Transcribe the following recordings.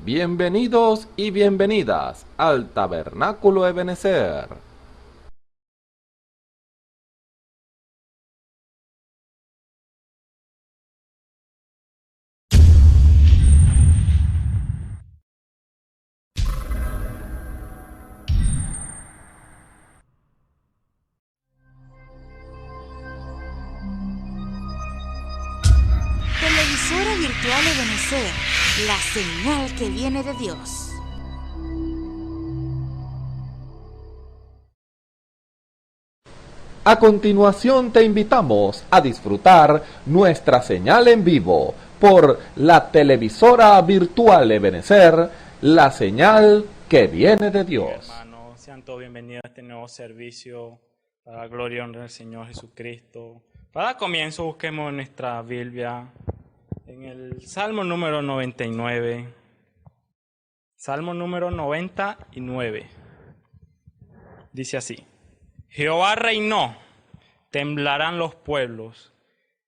Bienvenidos y bienvenidas al Tabernáculo Ebenezer. Televisora virtual Ebenezer, la señal que viene de Dios. A continuación te invitamos a disfrutar nuestra señal en vivo por la televisora virtual Ebenezer, la señal que viene de Dios. Hermanos, sean todos bienvenidos a este nuevo servicio para la gloria y honra del Señor Jesucristo. Para dar comienzo, busquemos en nuestra Biblia en el Salmo número 99. Salmo número 99. Dice así: Jehová reinó, temblarán los pueblos.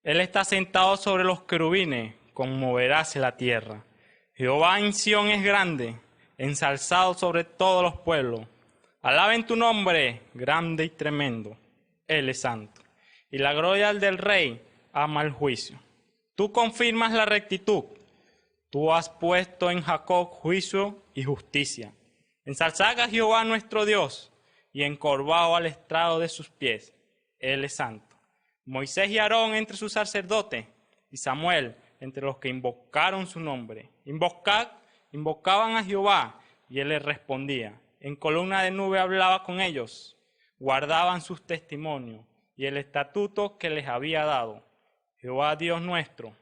Él está sentado sobre los querubines, conmoveráse la tierra. Jehová en Sión es grande, ensalzado sobre todos los pueblos. Alaben tu nombre, grande y tremendo. Él es santo. Y la gloria del Rey ama el juicio. Tú confirmas la rectitud. Tú has puesto en Jacob juicio y justicia. Ensalzad a Jehová nuestro Dios, y encorvado al estrado de sus pies. Él es santo. Moisés y Aarón entre sus sacerdotes, y Samuel entre los que invocaron su nombre. Invocaban a Jehová, y él les respondía. En columna de nube hablaba con ellos. Guardaban sus testimonios y el estatuto que les había dado. Jehová Dios nuestro,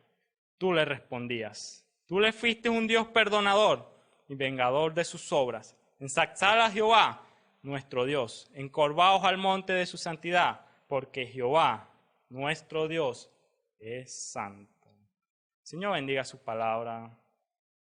tú le respondías. Tú le fuiste un Dios perdonador y vengador de sus obras. Ensalzad a Jehová, nuestro Dios, encorvaos al monte de su santidad, porque Jehová, nuestro Dios, es santo. Señor, bendiga su palabra.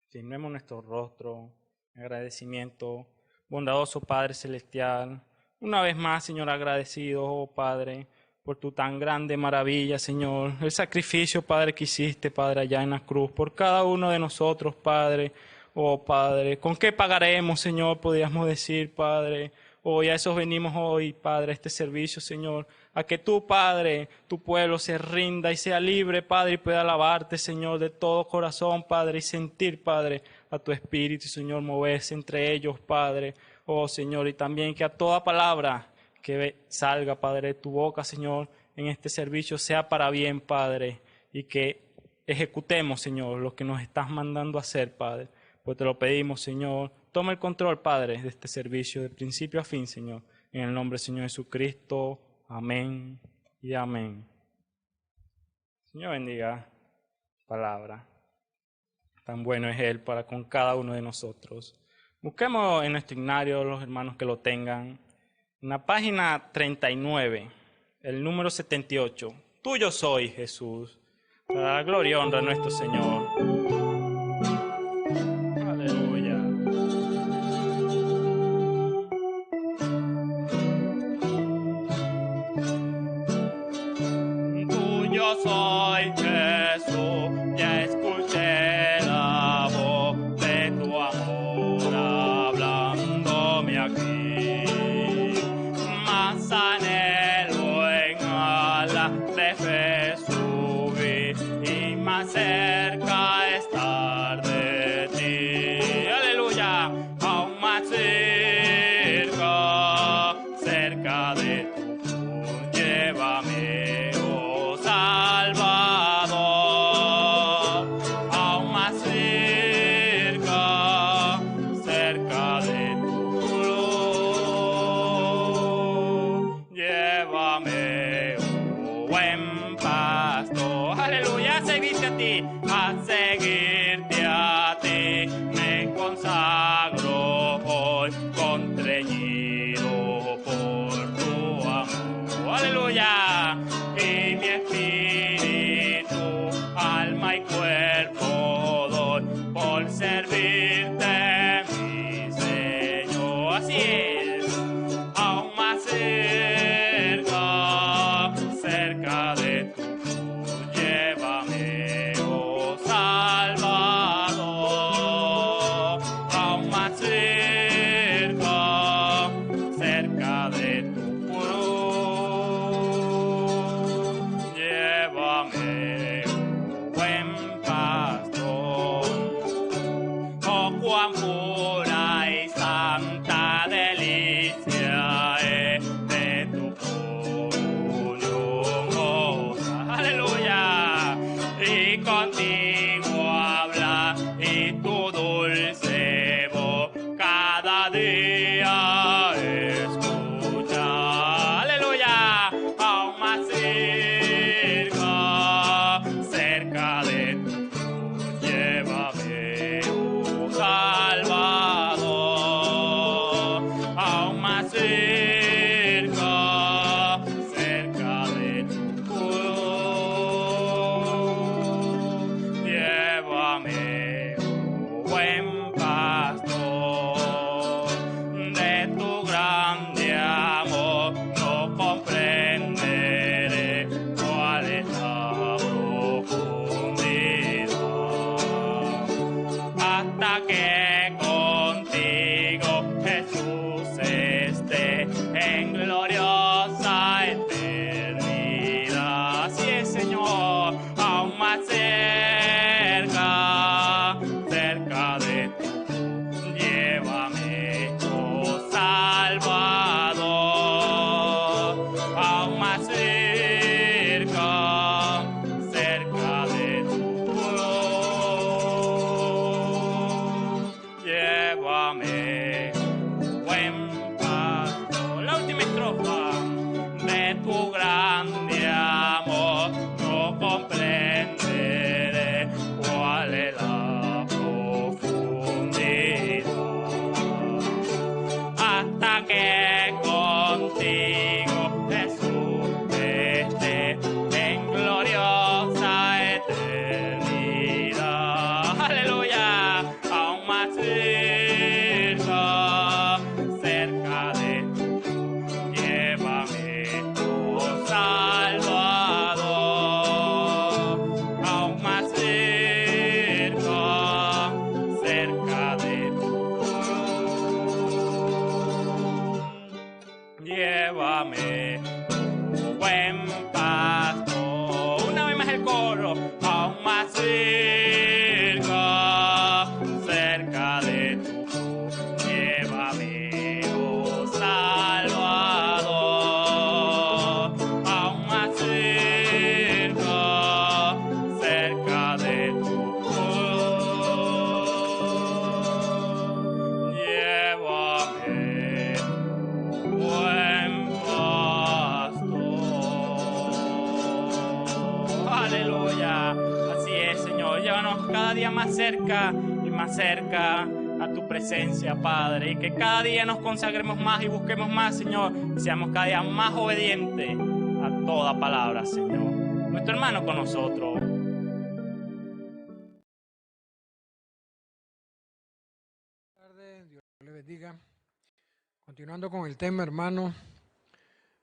Firmemos nuestro rostro en agradecimiento. Bondadoso Padre Celestial, una vez más, Señor, agradecido, oh Padre, por tu tan grande maravilla, Señor. El sacrificio, Padre, que hiciste, Padre, allá en la cruz, por cada uno de nosotros, Padre. Oh, Padre, ¿con qué pagaremos, Señor? Podríamos decir, Padre. Hoy a eso venimos hoy, Padre, a este servicio, Señor. A que tú, Padre, tu pueblo se rinda y sea libre, Padre, y pueda alabarte, Señor, de todo corazón, Padre, y sentir, Padre, a tu Espíritu, Señor, moverse entre ellos, Padre. Oh, Señor, y también que a toda palabra que salga, Padre, de tu boca, Señor, en este servicio sea para bien, Padre, y que ejecutemos, Señor, lo que nos estás mandando a hacer, Padre. Pues te lo pedimos, Señor. Toma el control, Padre, de este servicio, de principio a fin, Señor. En el nombre del Señor Jesucristo. Amén y amén. Señor, bendiga palabra. Tan bueno es Él para con cada uno de nosotros. Busquemos en nuestro ignario, los hermanos que lo tengan, en la página 39, el número 78. Tuyo soy, Jesús. Para la gloria y honra a nuestro Señor. Aleluya. Tuyo soy, Jesús, ya escuché la voz de tu amor hablándome aquí. Más anhelo en alas de fe subir y más cerca estar de ti. Aleluya, aún más cerca de tu cruz, llévame, oh Salvador, aún más cerca de tu cruz, llévame, oh buen pastor, aleluya, a seguirte a ti, me consagro hoy, constreñido por tu amor, aleluya, y mi espíritu, alma y cuerpo doy por servirte, mi Señor, así es, aún más cerca de tu cruz, llévame, oh Salvador. y tu dulce voz cada día escucha. Aleluya, aún más cerca de tu cruz, llévame, oh Salvador, aún más cerca de tu cruz, llévame, oh buen pastor, de tu grande amor no comprenderé cuál es la profundidad, hasta que contigo, Jesús, esté en gloriosa eternidad. Así es, Señor, aún más cerca de ti, llévame, oh Salvador, aún más cerca de tu cruz, llévame, buen pastor. La última estrofa, de tu grande amor no comprenderé cuál es la profundidad, hasta que contigo, Jesús, esté en gloriosa eternidad. Aleluya, aún más cerca de tu cruz, llévame, oh Salvador, aún más cerca de tu cruz, llévame, oh buen pastor. Una vez más el coro, aún más cerca de tu cruz, llévame, oh Salvador, aún más cerca de tu cruz, llévame, buen pastor. Aleluya, así es, Señor, llévanos cada día más cerca y más cerca a tu presencia, Padre, y que cada día nos consagremos más y busquemos más, Señor, y seamos cada día más obedientes a toda palabra, Señor. Nuestro hermano con nosotros. Buenas tardes, Dios le bendiga. Continuando con el tema, hermano,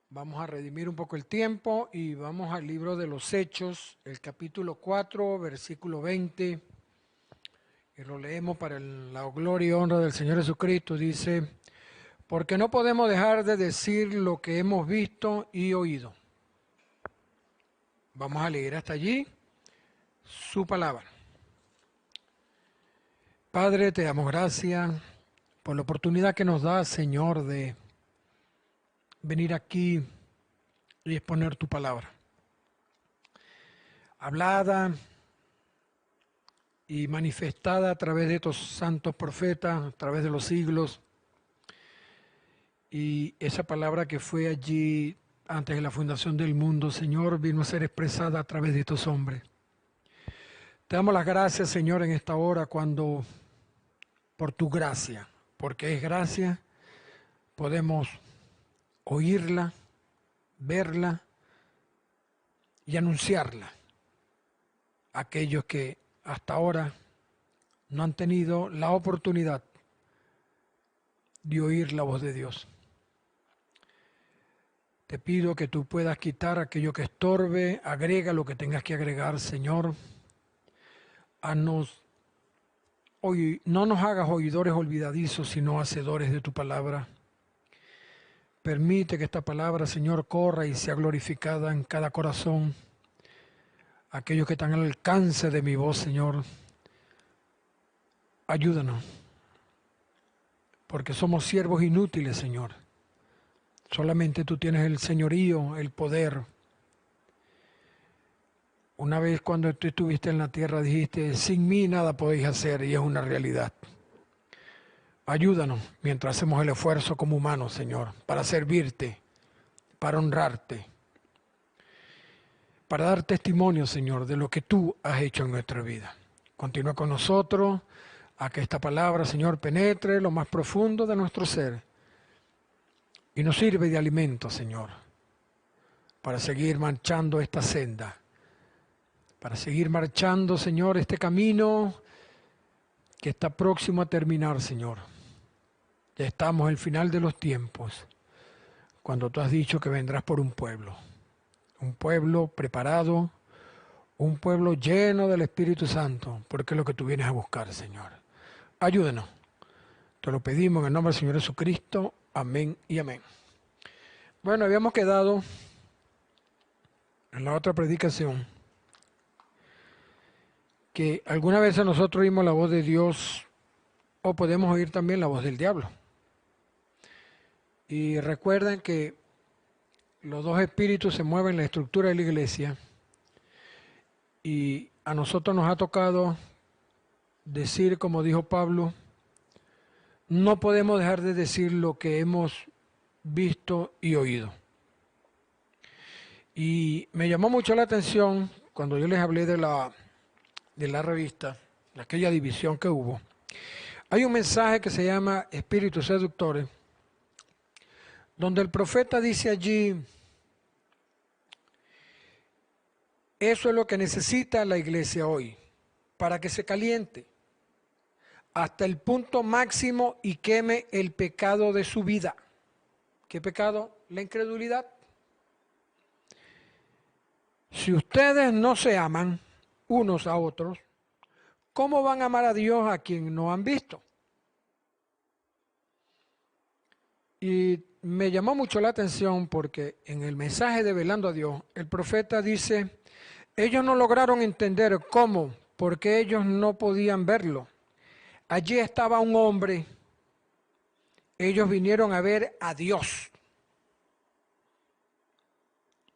vamos a redimir un poco el tiempo y vamos al libro de los Hechos, el capítulo 4, versículo 20, y lo leemos para la gloria y honra del Señor Jesucristo. Dice: porque no podemos dejar de decir lo que hemos visto y oído. Vamos a leer hasta allí su palabra. Padre, te damos gracias por la oportunidad que nos da, Señor, de venir aquí y exponer tu palabra. Hablada y manifestada a través de estos santos profetas, a través de los siglos. Y esa palabra que fue allí antes de la fundación del mundo, Señor, vino a ser expresada a través de estos hombres. Te damos las gracias, Señor, en esta hora, cuando por tu gracia, porque es gracia, podemos oírla, verla y anunciarla a aquellos que hasta ahora no han tenido la oportunidad de oír la voz de Dios. Te pido que tú puedas quitar aquello que estorbe, agrega lo que tengas que agregar, Señor. No nos hagas oidores olvidadizos, sino hacedores de tu palabra. Permite que esta palabra, Señor, corra y sea glorificada en cada corazón. Aquellos que están al alcance de mi voz, Señor, ayúdanos, porque somos siervos inútiles, Señor. Solamente tú tienes el señorío, el poder. Una vez cuando tú estuviste en la tierra dijiste, sin mí nada podéis hacer, y es una realidad. Ayúdanos mientras hacemos el esfuerzo como humanos, Señor, para servirte, para honrarte, para dar testimonio, Señor, de lo que tú has hecho en nuestra vida. Continúa con nosotros, a que esta palabra, Señor, penetre lo más profundo de nuestro ser y nos sirve de alimento, Señor, para seguir marchando esta senda, para seguir marchando, Señor, este camino que está próximo a terminar, Señor. Ya estamos al final de los tiempos, cuando tú has dicho que vendrás por un pueblo preparado, un pueblo lleno del Espíritu Santo, porque es lo que tú vienes a buscar, Señor. Ayúdenos. Te lo pedimos en el nombre del Señor Jesucristo. Amén y amén. Bueno, habíamos quedado en la otra predicación que alguna vez nosotros oímos la voz de Dios o podemos oír también la voz del diablo. Y recuerden que los dos espíritus se mueven en la estructura de la iglesia y a nosotros nos ha tocado decir, como dijo Pablo, no podemos dejar de decir lo que hemos visto y oído. Y me llamó mucho la atención cuando yo les hablé de la revista, de aquella división que hubo. Hay un mensaje que se llama Espíritus Seductores, donde el profeta dice allí, eso es lo que necesita la iglesia hoy, para que se caliente hasta el punto máximo y queme el pecado de su vida. ¿Qué pecado? La incredulidad. Si ustedes no se aman unos a otros, ¿cómo van a amar a Dios a quien no han visto? Y me llamó mucho la atención porque en el mensaje de Velando a Dios, el profeta dice, ellos no lograron entender cómo, porque ellos no podían verlo. Allí estaba un hombre, ellos vinieron a ver a Dios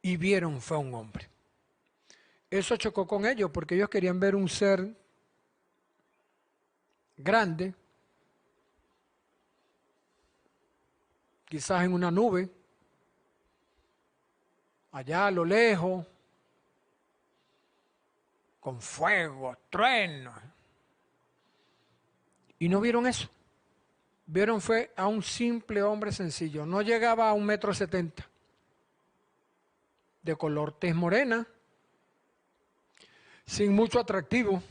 y vieron fue un hombre. Eso chocó con ellos porque ellos querían ver un ser grande, quizás en una nube, allá a lo lejos, con fuego, trueno. Y no vieron eso. Vieron fue a un simple hombre sencillo. No llegaba a 1,70 m, de color tez morena, sin mucho atractivo.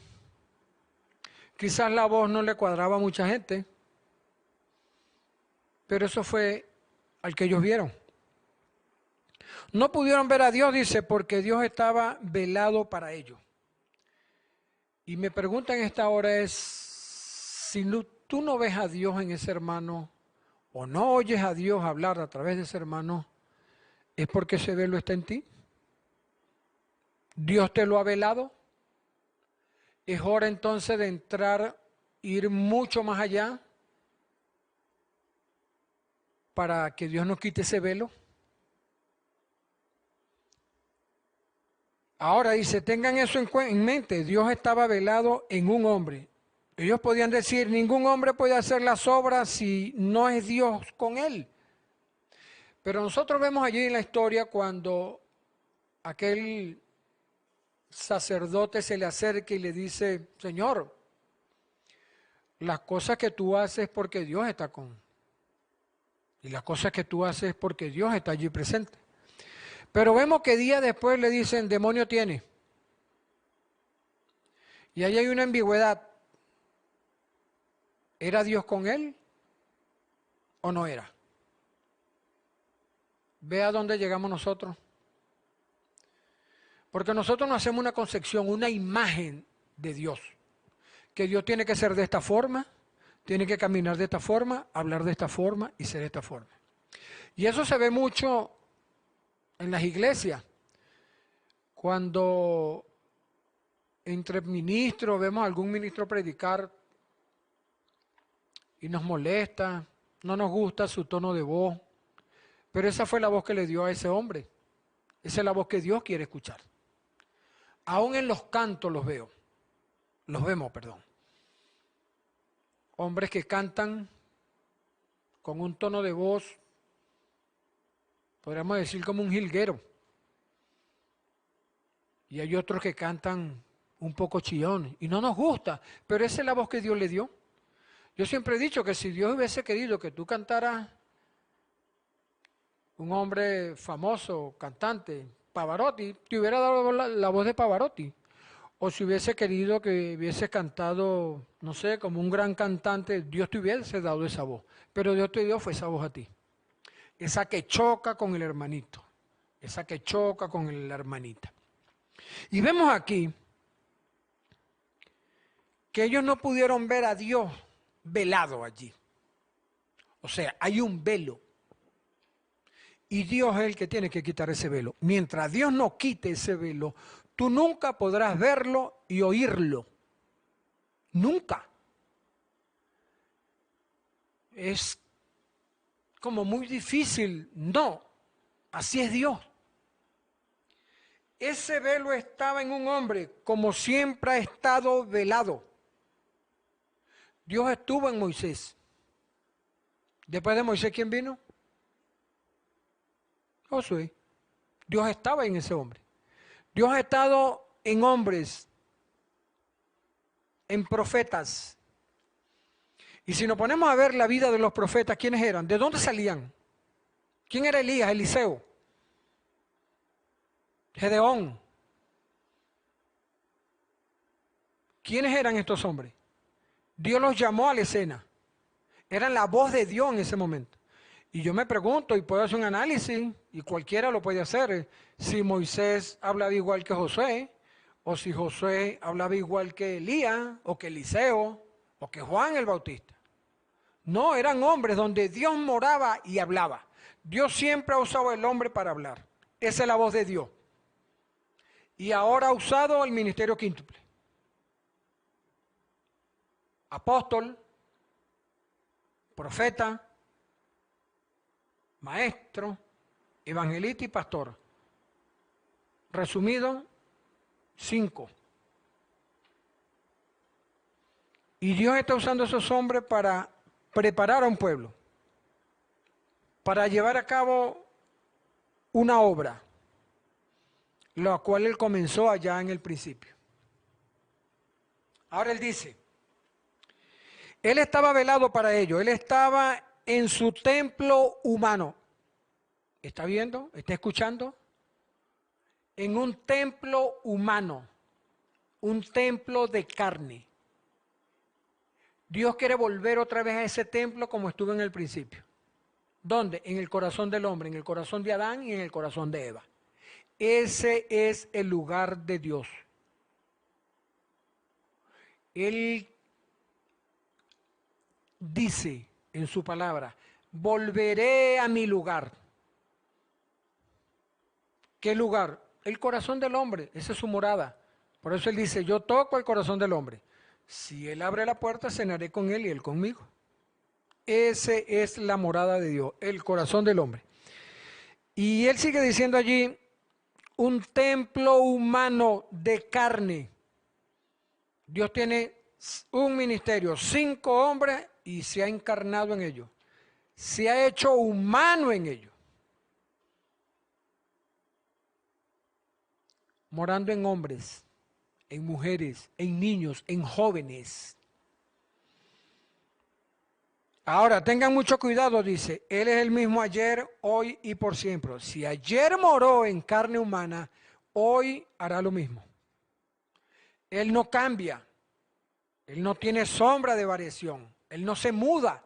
Quizás la voz no le cuadraba a mucha gente, pero eso fue al que ellos vieron. No pudieron ver a Dios, dice, porque Dios estaba velado para ellos. Y me pregunta en esta hora es, si tú no ves a Dios en ese hermano, o no oyes a Dios hablar a través de ese hermano, ¿es porque ese velo está en ti? ¿Dios te lo ha velado? Es hora entonces de entrar, ir mucho más allá, para que Dios nos quite ese velo. Ahora dice, tengan eso en mente, Dios estaba velado en un hombre. Ellos podían decir, ningún hombre puede hacer las obras si no es Dios con él. Pero nosotros vemos allí en la historia cuando aquel sacerdote se le acerca y le dice, Señor, las cosas que tú haces es porque Dios está con. Y las cosas que tú haces es porque Dios está allí presente. Pero vemos que días después le dicen, demonio tiene. Y ahí hay una ambigüedad. ¿Era Dios con él o no era? Ve a dónde llegamos nosotros. Porque nosotros nos hacemos una concepción, una imagen de Dios. Que Dios tiene que ser de esta forma, tiene que caminar de esta forma, hablar de esta forma y ser de esta forma. Y eso se ve mucho en las iglesias. Cuando entre ministros vemos a algún ministro predicar y nos molesta, no nos gusta su tono de voz, pero esa fue la voz que le dio a ese hombre. Esa es la voz que Dios quiere escuchar. Aún en los cantos los vemos, perdón. Hombres que cantan con un tono de voz, podríamos decir como un jilguero. Y hay otros que cantan un poco chillón y no nos gusta, pero esa es la voz que Dios le dio. Yo siempre he dicho que si Dios hubiese querido que tú cantaras un hombre famoso, cantante, Pavarotti, te hubiera dado la voz de Pavarotti. O si hubiese querido que hubiese cantado, no sé, como un gran cantante, Dios te hubiese dado esa voz. Pero Dios te dio fue esa voz a ti. Esa que choca con el hermanito. Esa que choca con la hermanita. Y vemos aquí que ellos no pudieron ver a Dios velado allí. O sea, hay un velo. Y Dios es el que tiene que quitar ese velo. Mientras Dios no quite ese velo, tú nunca podrás verlo y oírlo. Nunca. Es como muy difícil. No, así es Dios. Ese velo estaba en un hombre como siempre ha estado velado. Dios estuvo en Moisés. Después de Moisés, ¿quién vino? Josué. Dios estaba en ese hombre. Dios ha estado en hombres, en profetas. Y si nos ponemos a ver la vida de los profetas, ¿quiénes eran? ¿De dónde salían? ¿Quién era Elías, Eliseo? Gedeón. ¿Quiénes eran estos hombres? Dios los llamó a la escena. Eran la voz de Dios en ese momento. Y yo me pregunto, y puedo hacer un análisis, y cualquiera lo puede hacer, si Moisés hablaba igual que Josué, o si Josué hablaba igual que Elías, o que Eliseo, o que Juan el Bautista. No, eran hombres donde Dios moraba y hablaba. Dios siempre ha usado al hombre para hablar. Esa es la voz de Dios. Y ahora ha usado el ministerio quíntuple. Apóstol, profeta, maestro, evangelista y pastor. Resumido, 5. Y Dios está usando a esos hombres para preparar a un pueblo, para llevar a cabo una obra, la cual Él comenzó allá en el principio. Ahora Él dice, Él estaba velado para ello, Él estaba en su templo humano. ¿Está viendo? ¿Está escuchando? En un templo humano, un templo de carne. Dios quiere volver otra vez a ese templo como estuvo en el principio. ¿Dónde? En el corazón del hombre, en el corazón de Adán y en el corazón de Eva. Ese es el lugar de Dios. Él dice en su palabra, volveré a mi lugar. ¿Qué lugar? El corazón del hombre, esa es su morada. Por eso Él dice, yo toco el corazón del hombre. Si Él abre la puerta, cenaré con Él y Él conmigo. Esa es la morada de Dios, el corazón del hombre. Y Él sigue diciendo allí, un templo humano de carne. Dios tiene un ministerio, 5 hombres y se ha encarnado en ellos. Se ha hecho humano en ellos. Morando en hombres, en mujeres, en niños, en jóvenes. Ahora, tengan mucho cuidado, dice, Él es el mismo ayer, hoy y por siempre. Si ayer moró en carne humana, hoy hará lo mismo. Él no cambia, Él no tiene sombra de variación, Él no se muda,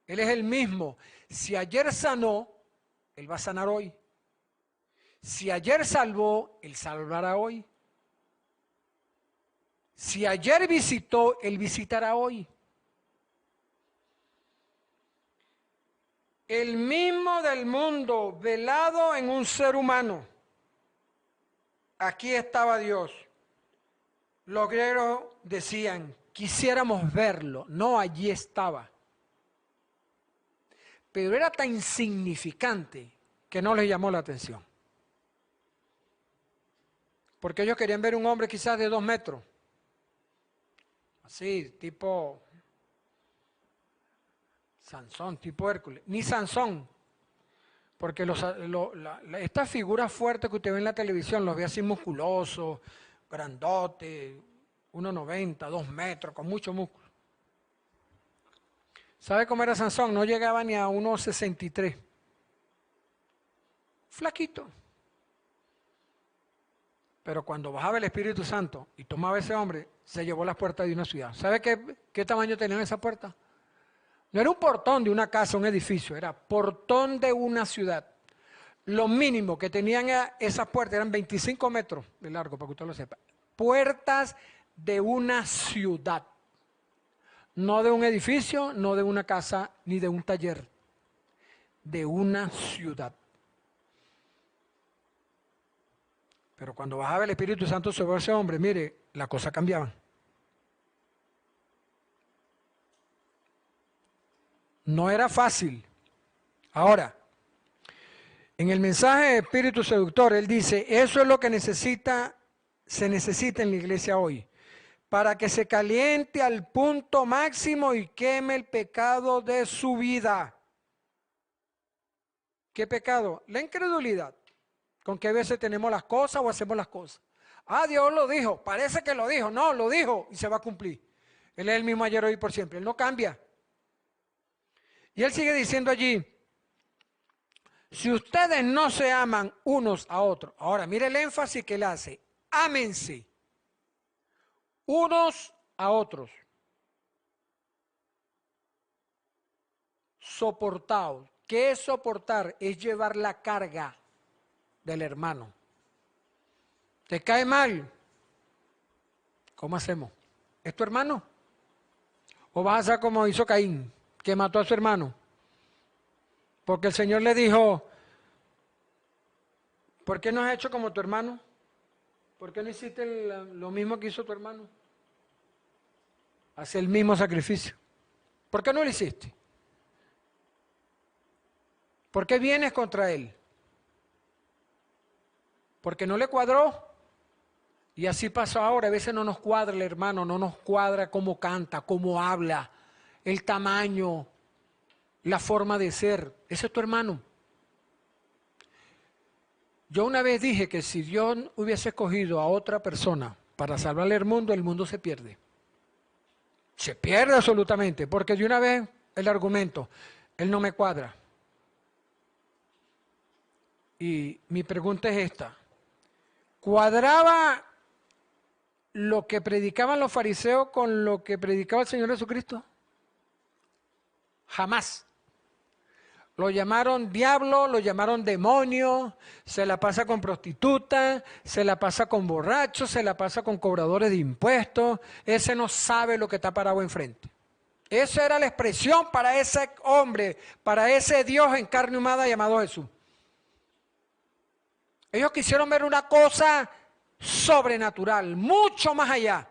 Él es el mismo. Si ayer sanó, Él va a sanar hoy. Si ayer salvó, Él salvará hoy. Si ayer visitó, Él visitará hoy. El mismo del mundo, velado en un ser humano. Aquí estaba Dios. Los griegos decían, quisiéramos verlo. No, allí estaba. Pero era tan insignificante que no les llamó la atención. Porque ellos querían ver un hombre quizás de 2 metros. Así, tipo Sansón, tipo Hércules. Ni Sansón. Porque estas figuras fuertes que usted ve en la televisión, los ve así musculosos, grandotes, 1,90, 2 metros, con mucho músculo. ¿Sabe cómo era Sansón? No llegaba ni a 1,63. Flaquito. Pero cuando bajaba el Espíritu Santo y tomaba ese hombre, se llevó las puertas de una ciudad. ¿Sabe qué tamaño tenían esa puerta? No era un portón de una casa, un edificio, era portón de una ciudad. Lo mínimo que tenían esas puertas eran 25 metros de largo, para que usted lo sepa. Puertas de una ciudad. No de un edificio, no de una casa, ni de un taller. De una ciudad. Pero cuando bajaba el Espíritu Santo sobre ese hombre, mire, las cosas cambiaban. No era fácil. Ahora, en el mensaje de Espíritu Seductor, él dice, eso es lo que se necesita en la iglesia hoy, para que se caliente al punto máximo y queme el pecado de su vida. ¿Qué pecado? La incredulidad. ¿Con qué veces tenemos las cosas o hacemos las cosas? Ah, Dios lo dijo, parece que lo dijo. No, lo dijo y se va a cumplir. Él es el mismo ayer, hoy y por siempre. Él no cambia. Y él sigue diciendo allí, si ustedes no se aman unos a otros. Ahora, mire el énfasis que él hace. Ámense unos a otros. Soportaos. ¿Qué es soportar? Es llevar la carga del hermano. ¿Te cae mal? ¿Cómo hacemos? ¿Es tu hermano? ¿O vas a hacer como hizo Caín, que mató a su hermano? Porque el Señor le dijo, ¿por qué no has hecho como tu hermano? ¿Por qué no hiciste lo mismo que hizo tu hermano? Hace el mismo sacrificio. ¿Por qué no lo hiciste? ¿Por qué vienes contra él? Porque no le cuadró. Y así pasa ahora. A veces no nos cuadra el hermano, no nos cuadra cómo canta, cómo habla, el tamaño, la forma de ser. Ese es tu hermano. Yo una vez dije que si Dios hubiese escogido a otra persona para salvarle el mundo se pierde. Se pierde absolutamente, porque de una vez el argumento, él no me cuadra. Y mi pregunta es esta. ¿Cuadraba lo que predicaban los fariseos con lo que predicaba el Señor Jesucristo? Jamás. Lo llamaron diablo, lo llamaron demonio, se la pasa con prostitutas, se la pasa con borrachos, se la pasa con cobradores de impuestos. Ese no sabe lo que está parado enfrente. Esa era la expresión para ese hombre, para ese Dios en carne humana llamado Jesús. Ellos quisieron ver una cosa sobrenatural, mucho más allá.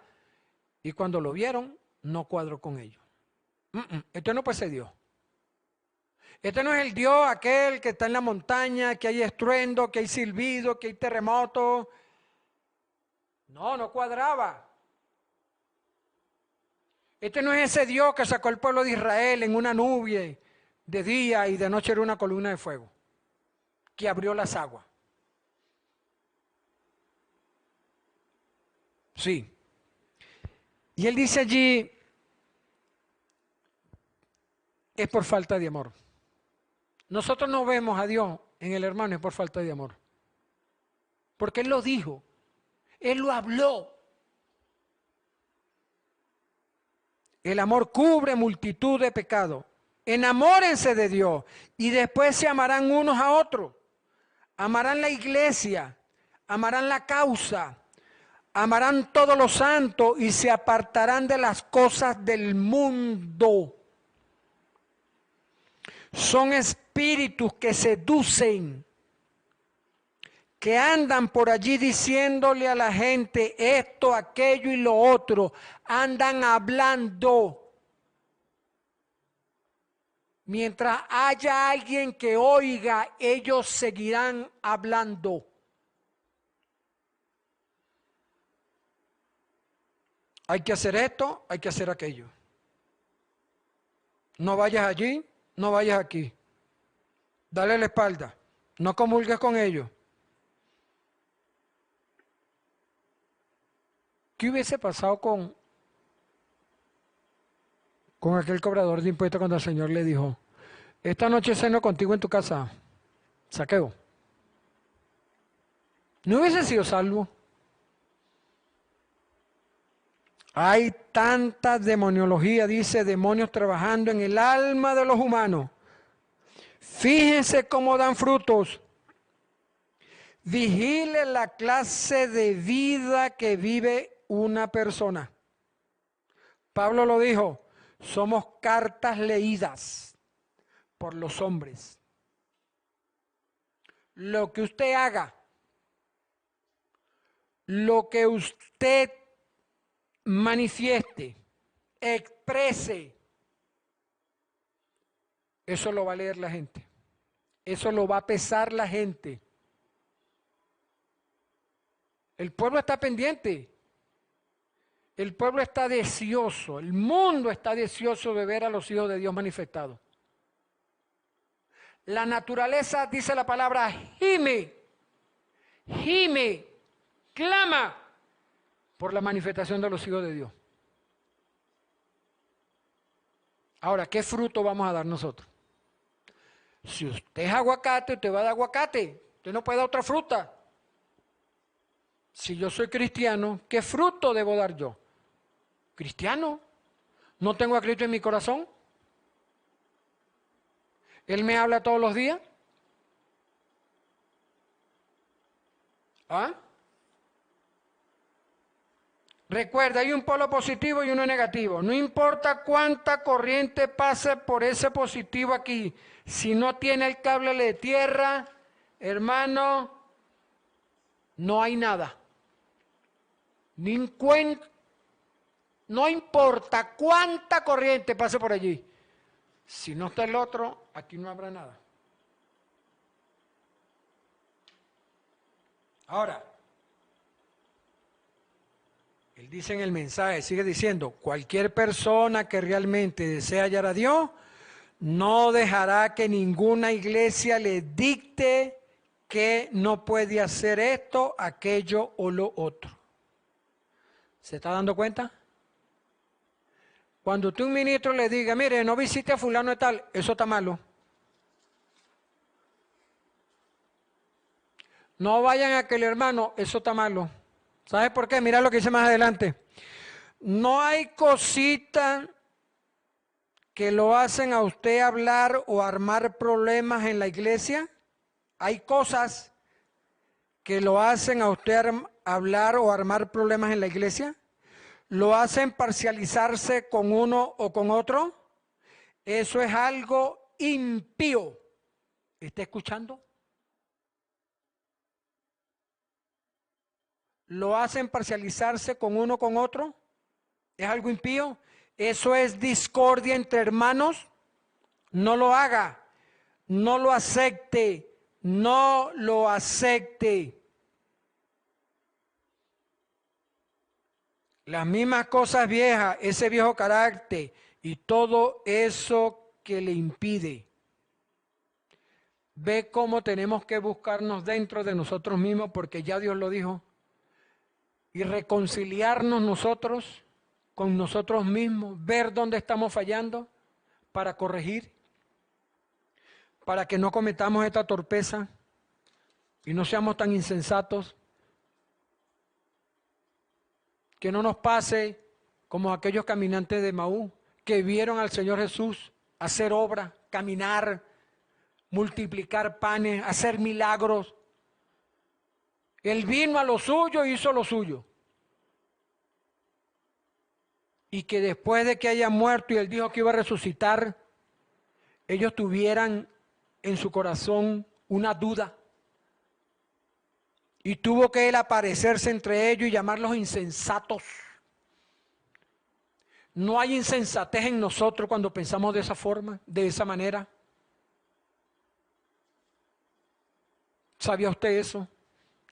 Y cuando lo vieron, no cuadró con ellos. Este no puede ser Dios. Este no es el Dios aquel que está en la montaña, que hay estruendo, que hay silbido, que hay terremoto. No cuadraba. Este no es ese Dios que sacó al pueblo de Israel en una nube de día y de noche era una columna de fuego, que abrió las aguas. Sí. Y él dice allí, es por falta de amor. Nosotros no vemos a Dios en el hermano, es por falta de amor. Porque Él lo dijo, Él lo habló. El amor cubre multitud de pecados. Enamórense de Dios y después se amarán unos a otros. Amarán la iglesia, amarán la causa, amarán todos los santos y se apartarán de las cosas del mundo. Son espíritus que seducen, que andan por allí diciéndole a la gente esto, aquello y lo otro. Andan hablando. Mientras haya alguien que oiga, ellos seguirán hablando. Hay que hacer esto, hay que hacer aquello. No vayas allí, no vayas aquí. Dale la espalda. No comulgues con ellos. ¿Qué hubiese pasado con aquel cobrador de impuestos cuando el Señor le dijo, esta noche ceno contigo en tu casa, Zaqueo? ¿No hubiese sido salvo? Hay tanta demoniología, dice, demonios trabajando en el alma de los humanos. Fíjense cómo dan frutos. Vigile la clase de vida que vive una persona. Pablo lo dijo, somos cartas leídas por los hombres. Lo que usted haga, lo que usted manifieste, exprese, eso lo va a leer la gente. Eso lo va a pesar la gente. El pueblo está pendiente. El pueblo está deseoso. El mundo está deseoso de ver a los hijos de Dios manifestados. La naturaleza, dice la palabra, gime, clama por la manifestación de los hijos de Dios. Ahora, ¿qué fruto vamos a dar nosotros? Si usted es aguacate, usted va a dar aguacate. Usted no puede dar otra fruta. Si yo soy cristiano, ¿qué fruto debo dar yo? Cristiano. ¿No tengo a Cristo en mi corazón? ¿Él me habla todos los días? ¿Ah? Recuerda, hay un polo positivo y uno negativo. No importa cuánta corriente pase por ese positivo aquí. Si no tiene el cable de tierra, hermano, no hay nada. No importa cuánta corriente pase por allí. Si no está el otro, aquí no habrá nada. Ahora, él dice en el mensaje, sigue diciendo, cualquier persona que realmente desea hallar a Dios, no dejará que ninguna iglesia le dicte que no puede hacer esto, aquello o lo otro. ¿Se está dando cuenta? Cuando tú un ministro le diga, mire, no visite a fulano de tal, eso está malo. No vayan a aquel hermano, eso está malo. ¿Sabes por qué? Mira lo que dice más adelante. No hay cosita que lo hacen a usted hablar o armar problemas en la iglesia. Hay cosas que lo hacen a usted hablar o armar problemas en la iglesia. Lo hacen parcializarse con uno o con otro. Eso es algo impío. ¿Está escuchando? Lo hacen parcializarse con uno con otro. ¿Es algo impío? Eso es discordia entre hermanos. No lo haga. No lo acepte. No lo acepte. Las mismas cosas viejas, ese viejo carácter y todo eso que le impide. Ve cómo tenemos que buscarnos dentro de nosotros mismos, porque ya Dios lo dijo. Y reconciliarnos nosotros con nosotros mismos, ver dónde estamos fallando para corregir, para que no cometamos esta torpeza y no seamos tan insensatos, que no nos pase como aquellos caminantes de Emaús que vieron al Señor Jesús hacer obra, caminar, multiplicar panes, hacer milagros. Él vino a lo suyo e hizo lo suyo. Y que después de que haya muerto y él dijo que iba a resucitar, ellos tuvieran en su corazón una duda. Y tuvo que él aparecerse entre ellos y llamarlos insensatos. No hay insensatez en nosotros cuando pensamos de esa forma, de esa manera. ¿Sabía usted eso?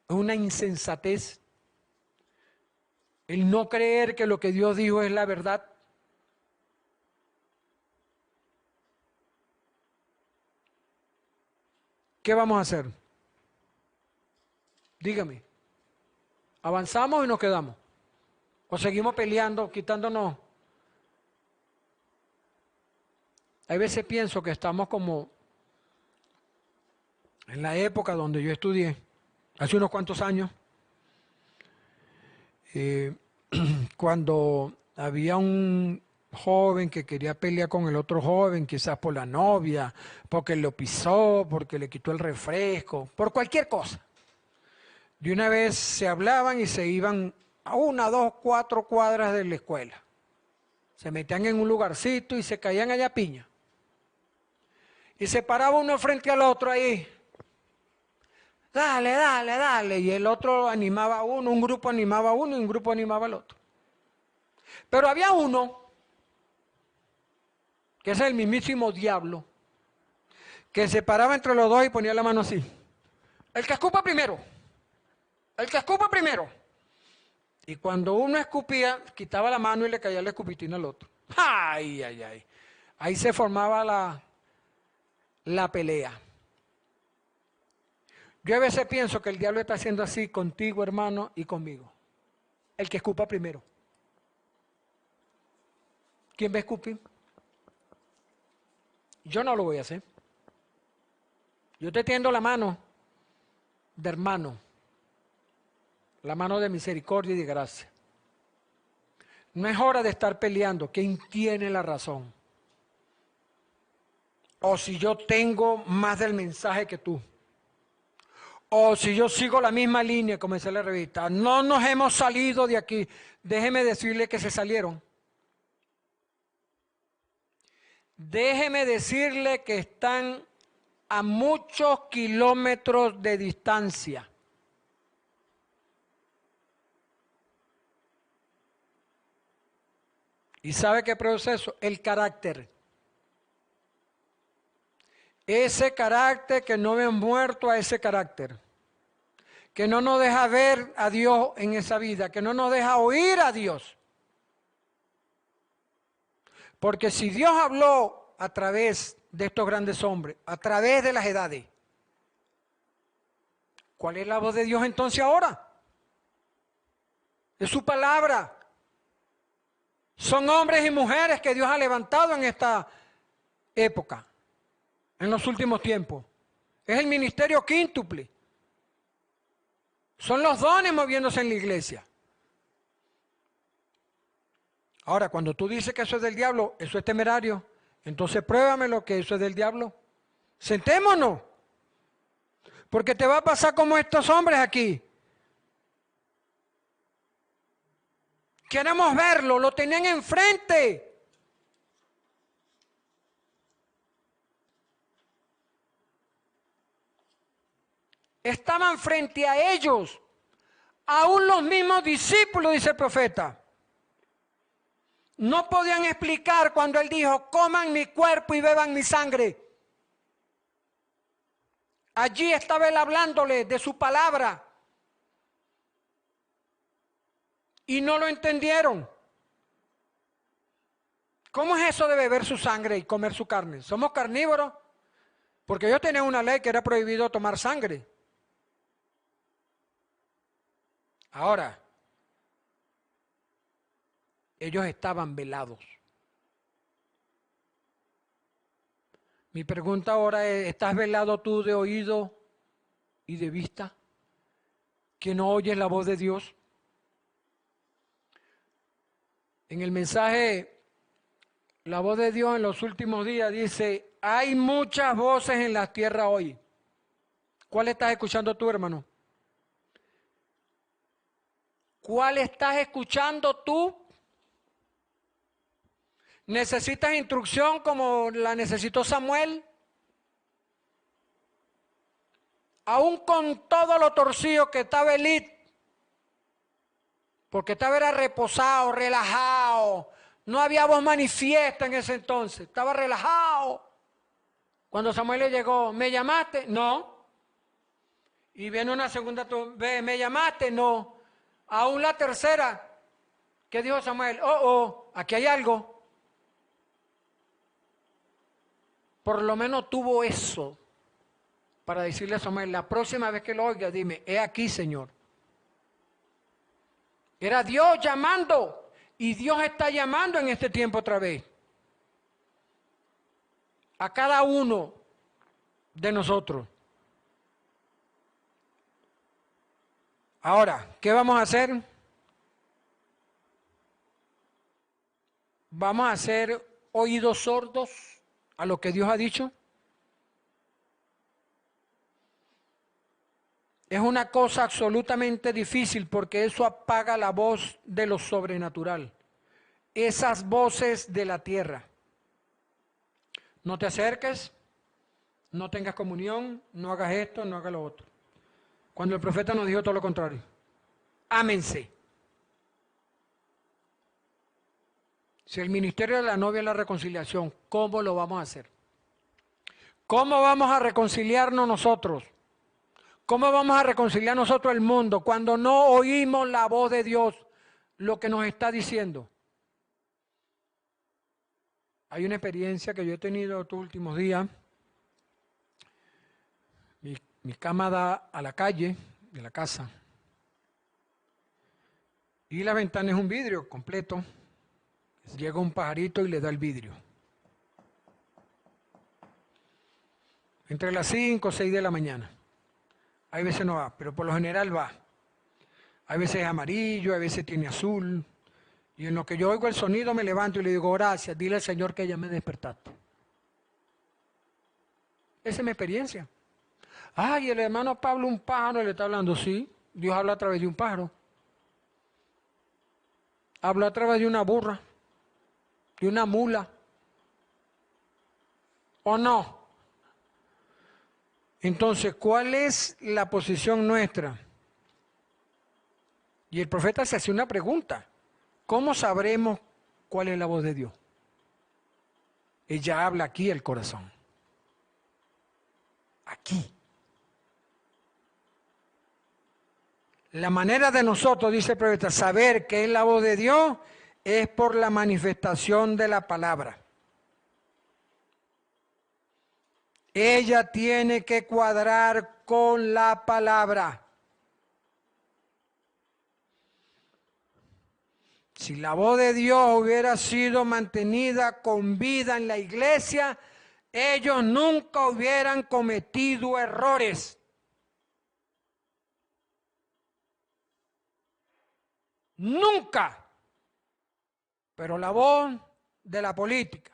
Es una insensatez. el no creer que lo que Dios dijo es la verdad. ¿Qué vamos a hacer? Dígame. ¿Avanzamos y nos quedamos? ¿O seguimos peleando, quitándonos? Hay veces pienso que estamos como en la época donde yo estudié, hace unos cuantos años, cuando había un joven que quería pelear con el otro joven, quizás por la novia, porque lo pisó, porque le quitó el refresco, por cualquier cosa. De una vez se hablaban y se iban a 1, 2, 4 cuadras de la escuela. Se metían en un lugarcito y se caían allá a piña. Y se paraba uno frente al otro ahí. Dale, dale, dale. Y el otro animaba a uno, un grupo animaba a uno y un grupo animaba al otro. Pero había uno, que es el mismísimo diablo, que se paraba entre los dos y ponía la mano así. El que escupa primero. El que escupa primero. Y cuando uno escupía, quitaba la mano y le caía la escupitina al otro. ¡Ay, ay, ay! Ahí se formaba la pelea. Yo a veces pienso que el diablo está haciendo así contigo, hermano, y conmigo. El que escupa primero. ¿Quién va a escupir? Yo no lo voy a hacer. Yo te tiendo la mano de hermano, la mano de misericordia y de gracia. No es hora de estar peleando quién tiene la razón. O si yo tengo más del mensaje que tú. O si yo sigo la misma línea, como dice la revista. No nos hemos salido de aquí. Déjeme decirle que se salieron. Déjeme decirle que están a muchos kilómetros de distancia. ¿Y sabe qué proceso? El carácter. Ese carácter que no ve muerto a ese carácter. Que no nos deja ver a Dios en esa vida. Que no nos deja oír a Dios. Porque si Dios habló a través de estos grandes hombres, a través de las edades, ¿cuál es la voz de Dios entonces ahora? Es su palabra. Son hombres y mujeres que Dios ha levantado en esta época, en los últimos tiempos. Es el ministerio quíntuple. Son los dones moviéndose en la iglesia. Ahora, cuando tú dices que eso es del diablo, eso es temerario, entonces pruébamelo que eso es del diablo. Sentémonos. Porque te va a pasar como estos hombres aquí. Queremos verlo, lo tenían enfrente. Estaban frente a ellos. Aún los mismos discípulos, dice el profeta. No podían explicar cuando él dijo, coman mi cuerpo y beban mi sangre. Allí estaba él hablándole de su palabra. Y no lo entendieron. ¿Cómo es eso de beber su sangre y comer su carne? ¿Somos carnívoros? Porque yo tenía una ley que era prohibido tomar sangre. Ahora, ellos estaban velados. Mi pregunta ahora es, ¿estás velado tú de oído y de vista? ¿Que no oyes la voz de Dios? En el mensaje, la voz de Dios en los últimos días dice, hay muchas voces en la tierra hoy. ¿Cuál estás escuchando tú, hermano? ¿Cuál estás escuchando tú? ¿Necesitas instrucción como la necesitó Samuel? Aún con todo lo torcido que estaba Elí, porque estaba era reposado, relajado, no había voz manifiesta en ese entonces, estaba relajado. Cuando Samuel le llegó, ¿me llamaste? No. Y viene una segunda vez, ¿me llamaste? No. Aún la tercera, ¿Qué dijo Samuel? Oh, aquí hay algo. Por lo menos tuvo eso para decirle a Samuel, la próxima vez que lo oiga, dime, he aquí, Señor. Era Dios llamando, y Dios está llamando en este tiempo otra vez. A cada uno de nosotros. Ahora, ¿qué vamos a hacer? ¿Vamos a hacer oídos sordos a lo que Dios ha dicho? Es una cosa absolutamente difícil porque eso apaga la voz de lo sobrenatural. Esas voces de la tierra. No te acerques, no tengas comunión, no hagas esto, no hagas lo otro. Cuando el profeta nos dijo todo lo contrario. Ámense. Si el ministerio de la novia es la reconciliación, ¿cómo lo vamos a hacer? ¿Cómo vamos a reconciliarnos nosotros? ¿Cómo vamos a reconciliar nosotros el mundo cuando no oímos la voz de Dios, lo que nos está diciendo? Hay una experiencia que yo he tenido estos últimos días. Mi cama da a la calle de la casa y la ventana es un vidrio completo. Llega un pajarito y le da el vidrio. Entre las 5 o 6 de la mañana. Hay veces no va, pero por lo general va. Hay veces es amarillo, a veces tiene azul. Y en lo que yo oigo el sonido me levanto y le digo, gracias, dile al Señor que ya me despertaste. Esa es mi experiencia. Ay, el hermano Pablo, un pájaro le está hablando. Sí, Dios habla a través de un pájaro. Habla a través de una burra, de una mula. ¿O no? Entonces, ¿cuál es la posición nuestra? Y el profeta se hace una pregunta. ¿Cómo sabremos cuál es la voz de Dios? Ella habla aquí el corazón. Aquí. La manera de nosotros, dice el profeta, saber qué es la voz de Dios es por la manifestación de la palabra. Ella tiene que cuadrar con la palabra. Si la voz de Dios hubiera sido mantenida con vida en la iglesia, ellos nunca hubieran cometido errores. Nunca. Pero la voz de la política,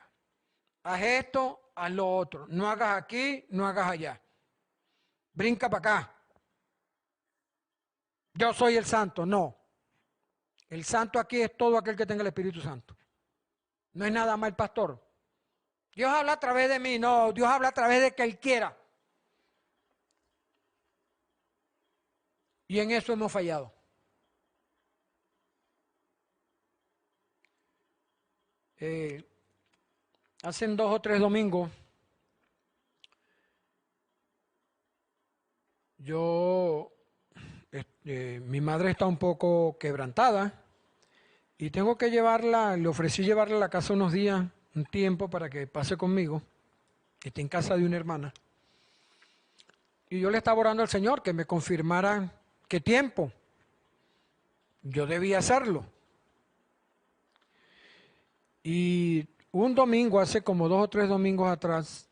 haz esto, haz lo otro, no hagas aquí, no hagas allá, brinca para acá, yo soy el santo. No, el santo aquí es todo aquel que tenga el Espíritu Santo, no es nada más el pastor. Dios habla a través de mí. No, Dios habla a través de que Él quiera, y en eso hemos fallado. Hace 2 o 3 domingos, mi madre está un poco quebrantada y tengo que llevarla, le ofrecí llevarla a la casa unos días, un tiempo para que pase conmigo, que esté en casa de una hermana. Y yo le estaba orando al Señor que me confirmara qué tiempo yo debía hacerlo. Y un domingo, hace como 2 o 3 domingos atrás,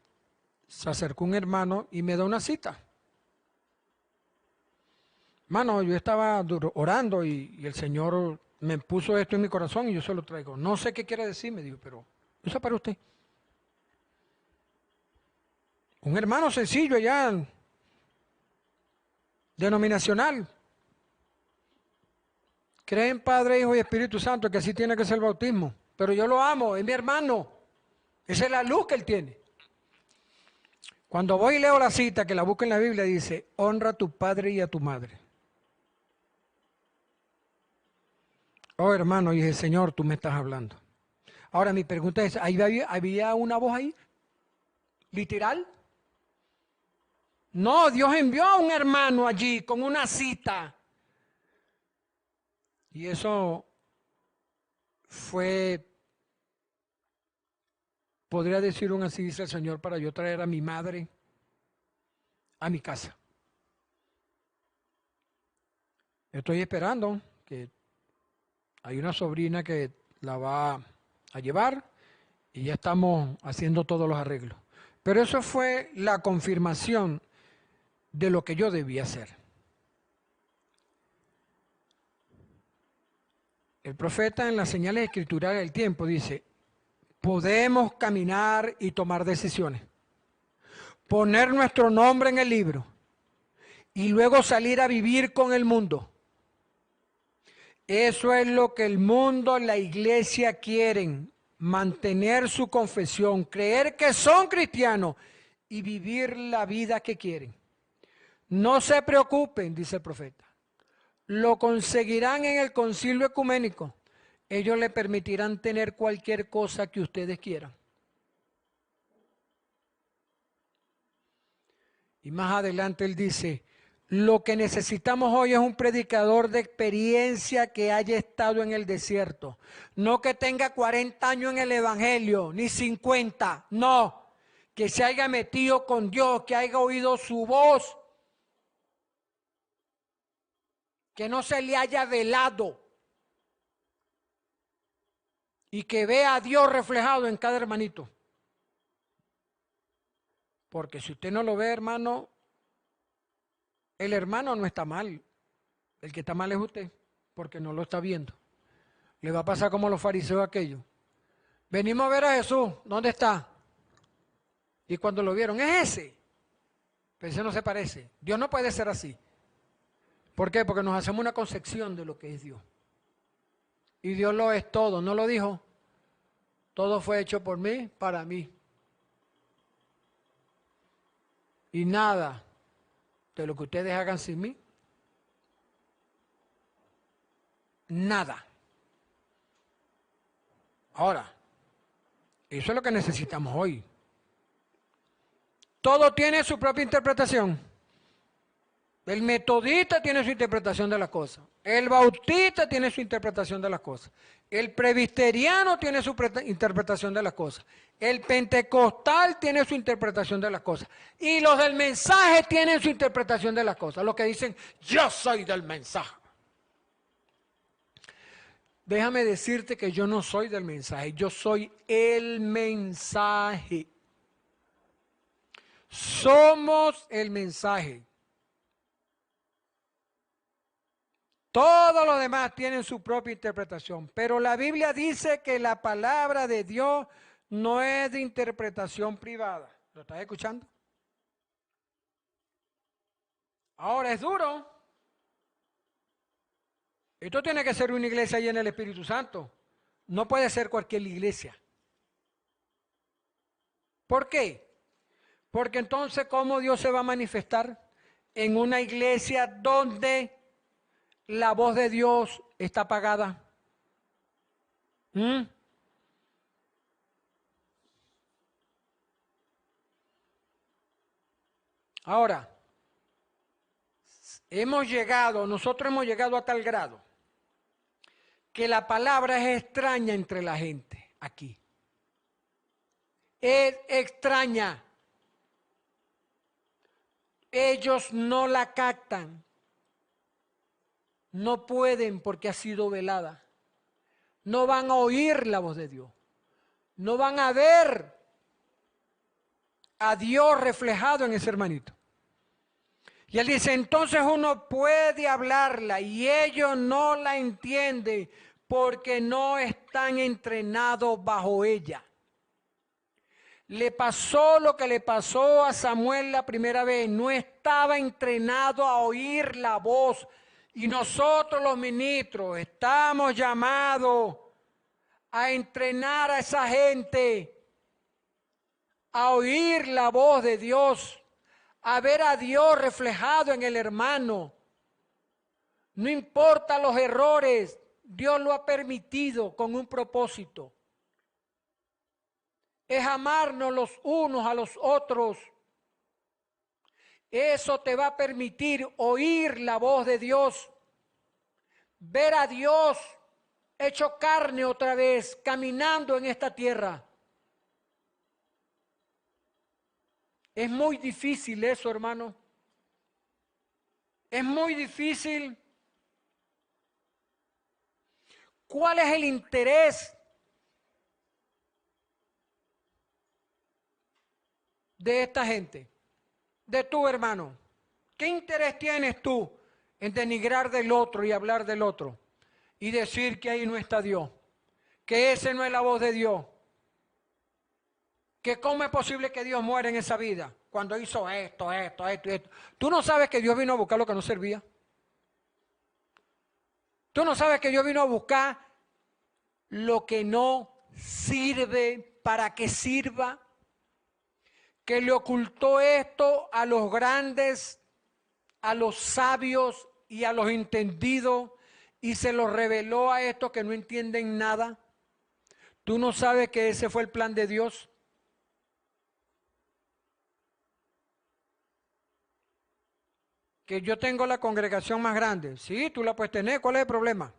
se acercó un hermano y me da una cita. Hermano, yo estaba orando y el Señor me puso esto en mi corazón y yo se lo traigo. No sé qué quiere decir, me dijo, pero eso es para usted. Un hermano sencillo allá, denominacional. Cree en Padre, Hijo y Espíritu Santo, que así tiene que ser el bautismo. Pero yo lo amo, es mi hermano. Esa es la luz que él tiene. Cuando voy y leo la cita, que la busco en la Biblia, dice, honra a tu padre y a tu madre. Oh, hermano, y dije, Señor, tú me estás hablando. Ahora mi pregunta es, ¿había una voz ahí? ¿Literal? No, Dios envió a un hermano allí con una cita. Y eso fue, podría decir así, dice el Señor, para yo traer a mi madre a mi casa. Estoy esperando que hay una sobrina que la va a llevar y ya estamos haciendo todos los arreglos. Pero eso fue la confirmación de lo que yo debía hacer. El profeta en las señales escriturales del tiempo dice, podemos caminar y tomar decisiones, poner nuestro nombre en el libro y luego salir a vivir con el mundo. Eso es lo que el mundo, la iglesia quieren, mantener su confesión, creer que son cristianos y vivir la vida que quieren. No se preocupen, dice el profeta. Lo conseguirán en el concilio ecuménico. Ellos le permitirán tener cualquier cosa que ustedes quieran. Y más adelante él dice, lo que necesitamos hoy es un predicador de experiencia que haya estado en el desierto. No que tenga 40 años en el evangelio, ni 50, no. Que se haya metido con Dios, que haya oído su voz. Que no se le haya velado y que vea a Dios reflejado en cada hermanito. Porque si usted no lo ve, hermano, el hermano no está mal. El que está mal es usted, porque no lo está viendo. Le va a pasar como los fariseos aquellos. Venimos a ver a Jesús, ¿dónde está? Y cuando lo vieron, es ese. Pero ese no se parece. Dios no puede ser así. ¿Por qué? Porque nos hacemos una concepción de lo que es Dios. Y Dios lo es todo, ¿no lo dijo? Todo fue hecho por mí, para mí. Y nada de lo que ustedes hagan sin mí, nada. Ahora, eso es lo que necesitamos hoy. Todo tiene su propia interpretación. El metodista tiene su interpretación de las cosas. El bautista tiene su interpretación de las cosas. El presbiteriano tiene su interpretación de las cosas. El pentecostal tiene su interpretación de las cosas. Y los del mensaje tienen su interpretación de las cosas. Los que dicen, yo soy del mensaje. Déjame decirte que yo no soy del mensaje. Yo soy el mensaje. Somos el mensaje. Todos los demás tienen su propia interpretación, pero la Biblia dice que la palabra de Dios no es de interpretación privada. ¿Lo estás escuchando? Ahora es duro. Esto tiene que ser una iglesia llena del Espíritu Santo. No puede ser cualquier iglesia. ¿Por qué? Porque entonces, ¿cómo Dios se va a manifestar en una iglesia donde la voz de Dios está apagada? Ahora, nosotros hemos llegado a tal grado que la palabra es extraña entre la gente aquí. Es extraña. Ellos no la captan. No pueden porque ha sido velada. No van a oír la voz de Dios. No van a ver a Dios reflejado en ese hermanito. Y él dice, entonces uno puede hablarla y ellos no la entienden porque no están entrenados bajo ella. Le pasó lo que le pasó a Samuel la primera vez. No estaba entrenado a oír la voz. Y nosotros los ministros estamos llamados a entrenar a esa gente a oír la voz de Dios, a ver a Dios reflejado en el hermano. No importa los errores, Dios lo ha permitido con un propósito. Es amarnos los unos a los otros. Eso te va a permitir oír la voz de Dios, ver a Dios hecho carne otra vez, caminando en esta tierra. Es muy difícil eso, hermano. Es muy difícil. ¿Cuál es el interés de esta gente? De tu hermano. ¿Qué interés tienes tú en denigrar del otro y hablar del otro? Y decir que ahí no está Dios. Que ese no es la voz de Dios. Que cómo es posible que Dios muera en esa vida. Cuando hizo esto. Tú no sabes que Dios vino a buscar lo que no servía. Tú no sabes que Dios vino a buscar lo que no sirve para que sirva. Que le ocultó esto a los grandes, a los sabios y a los entendidos y se lo reveló a estos que no entienden nada. ¿Tú no sabes que ese fue el plan de Dios? Que yo tengo la congregación más grande. Sí, tú la puedes tener. ¿Cuál es el problema?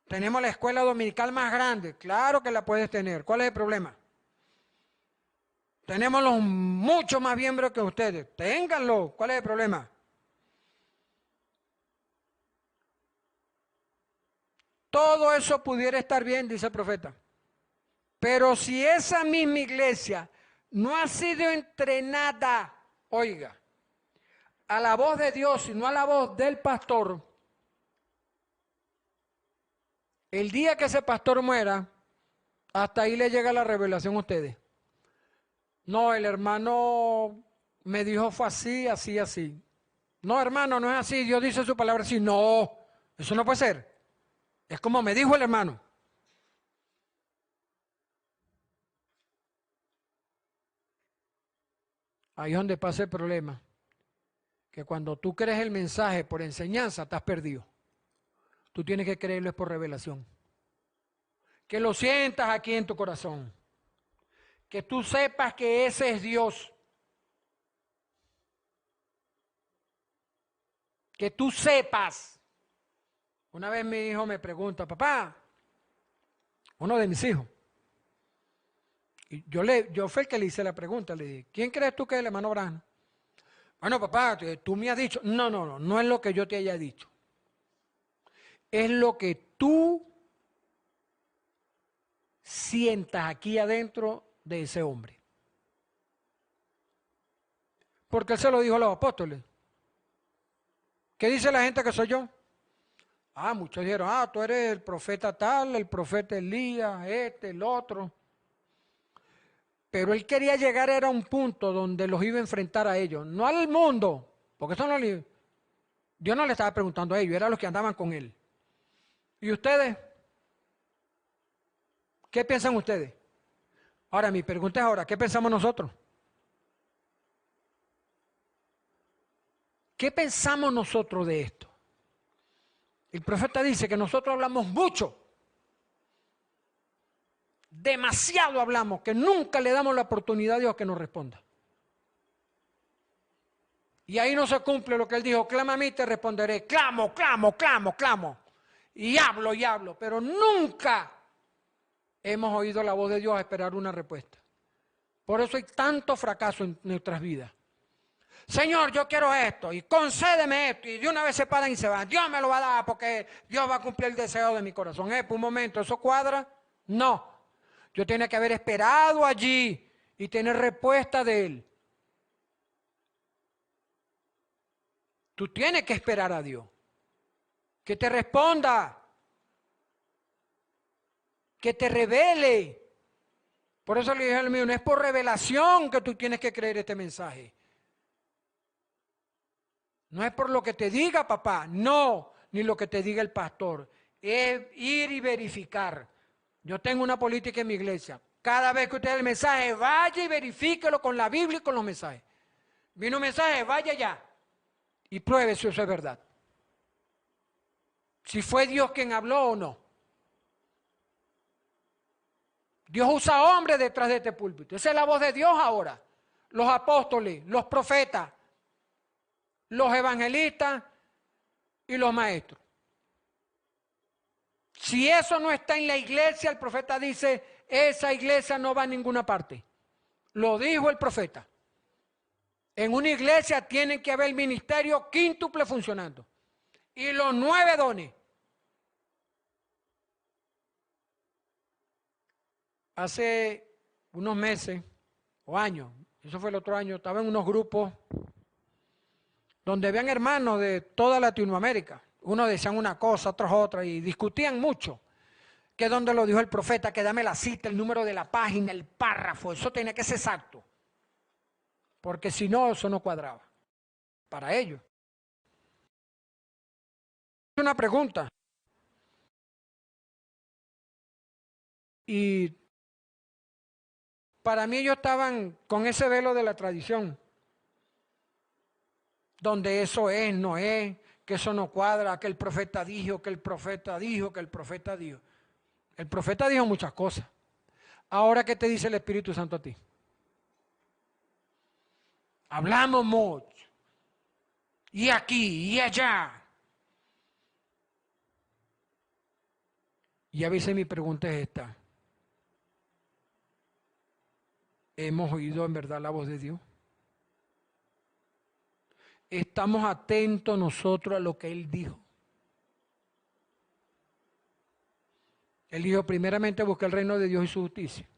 Tenemos la escuela dominical más grande. Claro que la puedes tener. ¿Cuál es el problema? Tenemos los mucho más miembros que ustedes. Ténganlo. ¿Cuál es el problema? Todo eso pudiera estar bien, dice el profeta. Pero si esa misma iglesia no ha sido entrenada, oiga, a la voz de Dios y no a la voz del pastor, el día que ese pastor muera, hasta ahí le llega la revelación a ustedes. No, el hermano me dijo fue así, así, así. No, hermano, no es así. Dios dice su palabra así. No, eso no puede ser. Es como me dijo el hermano. Ahí es donde pasa el problema. Que cuando tú crees el mensaje por enseñanza, estás perdido. Tú tienes que creerlo es por revelación. Que lo sientas aquí en tu corazón. Que tú sepas que ese es Dios. Que tú sepas. Una vez mi hijo me pregunta, papá, uno de mis hijos, y yo fui el que le hice la pregunta, le dije, ¿quién crees tú que es el hermano Branham? Bueno, papá, tú me has dicho, no es lo que yo te haya dicho. Es lo que tú sientas aquí adentro de ese hombre. Porque él se lo dijo a los apóstoles. ¿Qué dice la gente que soy yo? Muchos dijeron, tú eres el profeta tal, el profeta Elías, el otro. Pero él quería llegar a un punto donde los iba a enfrentar a ellos, no al mundo, porque eso no Dios no le estaba preguntando a ellos, eran los que andaban con él. ¿Y ustedes? ¿Qué piensan ustedes? Ahora, mi pregunta es ahora, ¿qué pensamos nosotros? ¿Qué pensamos nosotros de esto? El profeta dice que nosotros hablamos mucho, demasiado hablamos, que nunca le damos la oportunidad a Dios que nos responda. Y ahí no se cumple lo que él dijo, clama a mí y te responderé. Clamo. Y hablo, pero nunca hemos oído la voz de Dios a esperar una respuesta. Por eso hay tanto fracaso en nuestras vidas. Señor, yo quiero esto y concédeme esto y de una vez se paran y se van. Dios me lo va a dar porque Dios va a cumplir el deseo de mi corazón. Por un momento, ¿eso cuadra? No. Yo tenía que haber esperado allí y tener respuesta de Él. Tú tienes que esperar a Dios. Que te responda. Que te revele. Por eso le dije al mío, no es por revelación que tú tienes que creer este mensaje. No es por lo que te diga papá, no, ni lo que te diga el pastor. Es ir y verificar. Yo tengo una política en mi iglesia. Cada vez que usted dé el mensaje, vaya y verifíquelo con la Biblia y con los mensajes. Vino un mensaje, vaya ya y pruebe si eso es verdad. Si fue Dios quien habló o no. Dios usa hombres detrás de este púlpito. Esa es la voz de Dios ahora. Los apóstoles, los profetas, los evangelistas y los maestros. Si eso no está en la iglesia, el profeta dice, esa iglesia no va a ninguna parte. Lo dijo el profeta. En una iglesia tiene que haber el ministerio quíntuple funcionando. Y los 9 dones. Hace unos meses o años, eso fue el otro año, estaba en unos grupos donde habían hermanos de toda Latinoamérica. Unos decían una cosa, otros otra, y discutían mucho. Que donde lo dijo el profeta, que dame la cita, el número de la página, el párrafo, eso tenía que ser exacto. Porque si no, eso no cuadraba para ellos. Una pregunta. Y para mí ellos estaban con ese velo de la tradición, donde eso es, no es, que eso no cuadra, que el profeta dijo, que el profeta dijo, que el profeta dijo. El profeta dijo muchas cosas. Ahora, ¿qué te dice el Espíritu Santo a ti? Hablamos mucho. Y aquí, y allá. Y a veces mi pregunta es esta. ¿Hemos oído en verdad la voz de Dios? ¿Estamos atentos nosotros a lo que Él dijo? Él dijo, primeramente busca el reino de Dios y su justicia.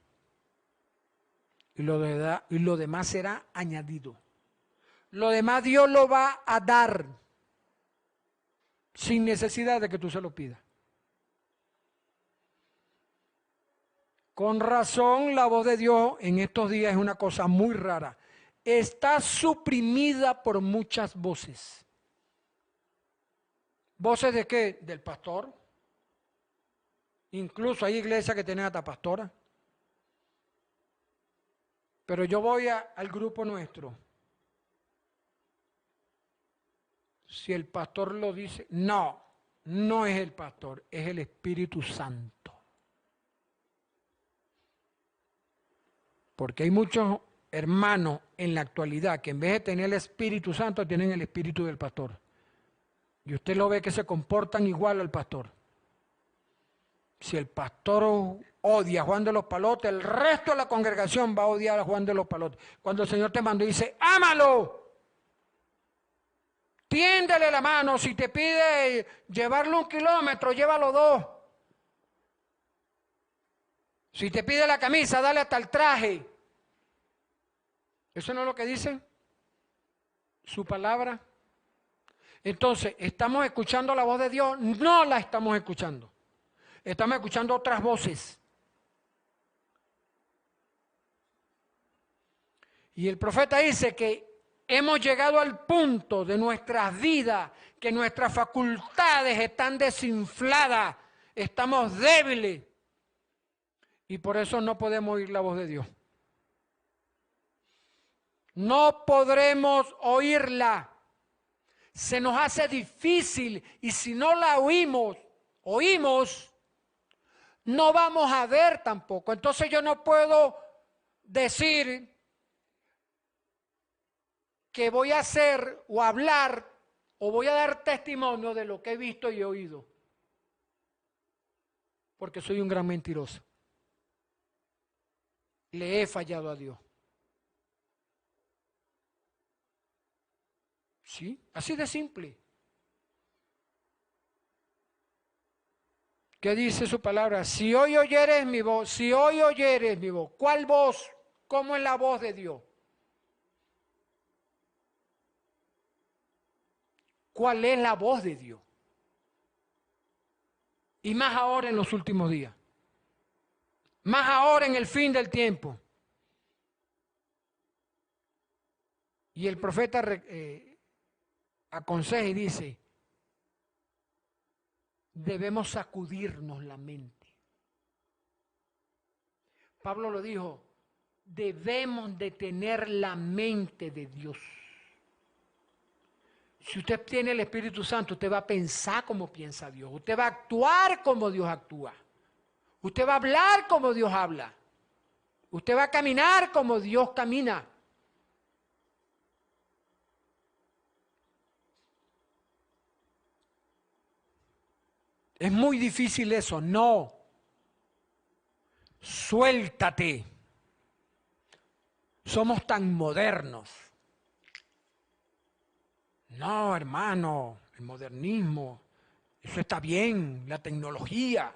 Y lo demás será añadido. Lo demás Dios lo va a dar sin necesidad de que tú se lo pidas. Con razón, la voz de Dios en estos días es una cosa muy rara. Está suprimida por muchas voces. ¿Voces de qué? Del pastor. Incluso hay iglesias que tienen hasta pastora. Pero yo voy al grupo nuestro. Si el pastor lo dice, no, no es el pastor, es el Espíritu Santo. Porque hay muchos hermanos en la actualidad que en vez de tener el Espíritu Santo tienen el espíritu del pastor. Y usted lo ve que se comportan igual al pastor. Si el pastor odia a Juan de los Palotes, el resto de la congregación va a odiar a Juan de los Palotes. Cuando el Señor te mandó y dice, ámalo. Tiéndele la mano. Si te pide llevarlo 1 kilómetro, llévalo 2. Si te pide la camisa, dale hasta el traje. ¿Eso no es lo que dice su palabra? Entonces, ¿estamos escuchando la voz de Dios? No la estamos escuchando. Estamos escuchando otras voces. Y el profeta dice que hemos llegado al punto de nuestras vidas que nuestras facultades están desinfladas, estamos débiles y por eso no podemos oír la voz de Dios. No podremos oírla. Se nos hace difícil y si no la oímos, no vamos a ver tampoco. Entonces yo no puedo decir que voy a hacer o hablar o voy a dar testimonio de lo que he visto y he oído. Porque soy un gran mentiroso. Le he fallado a Dios. ¿Sí? Así de simple. ¿Qué dice su palabra? Si hoy oyeres mi voz, si hoy oyeres mi voz. ¿Cuál voz? ¿Cómo es la voz de Dios? ¿Cuál es la voz de Dios? Y más ahora en los últimos días. Más ahora en el fin del tiempo. Y el profeta aconseja y dice, debemos sacudirnos la mente. Pablo lo dijo, debemos de tener la mente de Dios. Si usted tiene el Espíritu Santo, usted va a pensar como piensa Dios. Usted va a actuar como Dios actúa. Usted va a hablar como Dios habla. Usted va a caminar como Dios camina. Es muy difícil eso. No. Suéltate. Somos tan modernos. No, hermano, el modernismo, eso está bien, la tecnología.